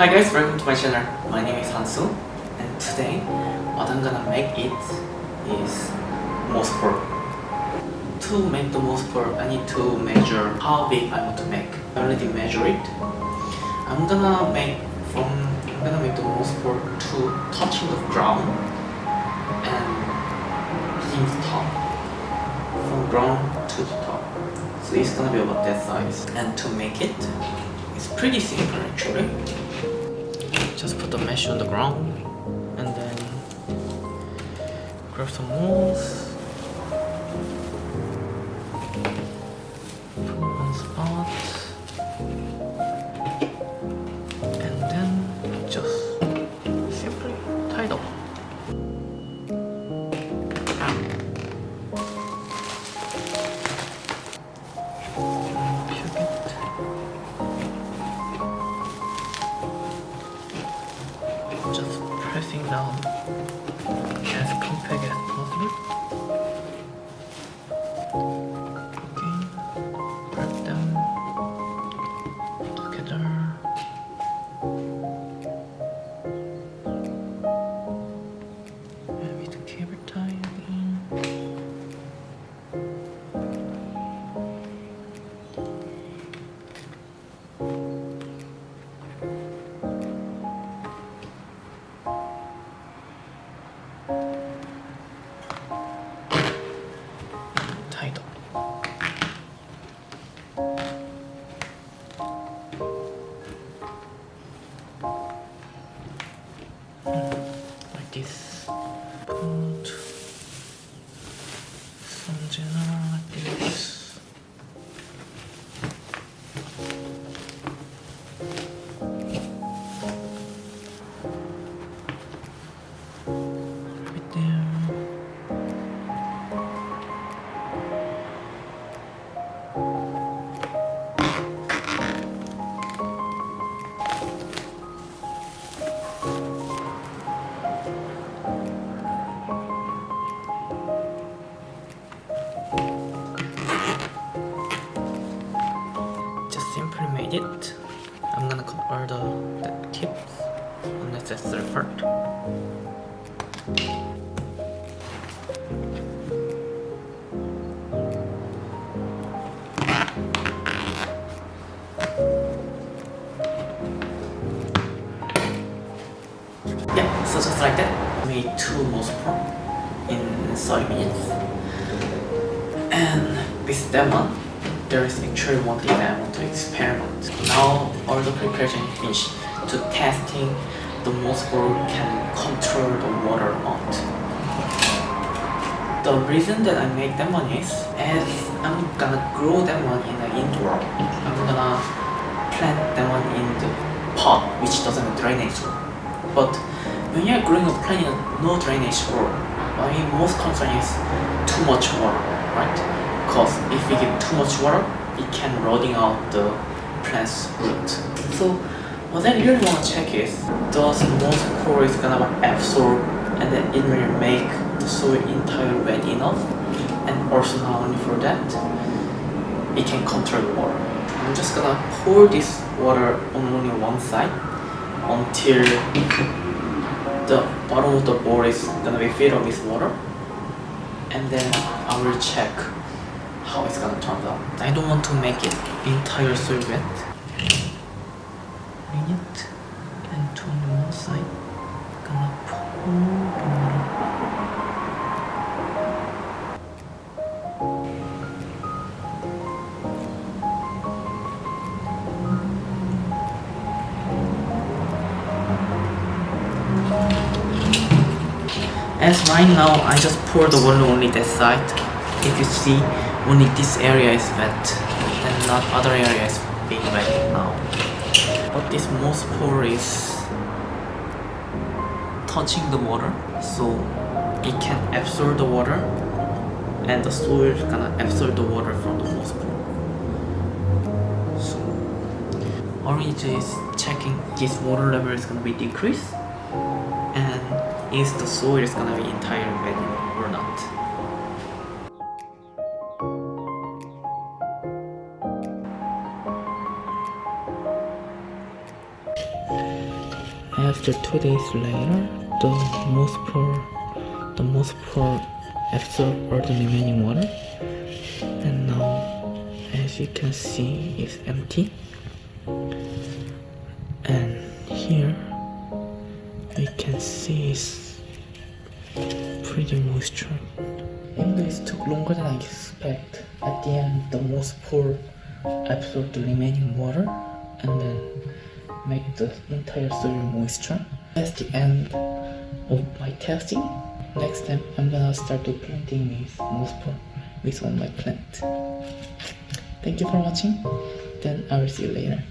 Hi guys, welcome to my channel. My name is Hansoo, and today what I'm gonna make it is mouse ball. To make the mouse ball, I need to measure how big I want to make. I already measure it. I'm gonna make the mouse ball to touching the ground and hitting the top. From ground to the top. So it's gonna be about that size. And to make it, it's pretty simple actually. Just put the mesh on the ground and then grab some moss, put one spot, and then just simply tie it up. Just pressing down as compact as possible. Okay, press down together. And with the cable tie again. Tied up. Like this. Put something like this. Right there. Just simply made it. I'm gonna cut all the tips, unnecessary part. Yeah, so just like that, made 2 mouse ball in 30 minutes. And with that one, there is actually one thing that I want to experiment. Now all the preparation is finished to testing the mouse ball can control the water amount. The reason that I make that one is as I'm gonna grow that one in an indoor. I'm gonna plant that one in the pot which doesn't have drainage. But when you're growing a plant in a no drainage or my most concern is too much water, right? Because if we give too much water, it can rotting out the plant's root. So what I really want to check is, does most pore is gonna absorb and then it will make the soil entirely wet enough, and also not only for that, it can control the water. I'm just gonna pour this water on only one side until the bottom of the bowl is gonna be filled up with water, and then I will check how it's gonna turn out. I don't want to make it entire soil wet. Bring it and to on one side. Gonna pour the water. As right now, I just pour the water only that side. If you see, only this area is wet and not other areas being wet now. But this mouse pore is touching the water, so it can absorb the water, and the soil is gonna absorb the water from the mouse pore. So orange is checking this water level is gonna be decreased, and is the soil is gonna be entirely wet or not. after 2 days later, the moisture absorbed all the remaining water, and now, as you can see, it's empty. And here we can see it's pretty moisture. Even though it took longer than I expect, at the end the moisture absorbed the remaining water and then make the entire soil moisture. That's the end of my testing. Next time I'm gonna start to planting with moisture with all my plant. Thank you for watching. Then I will see you later.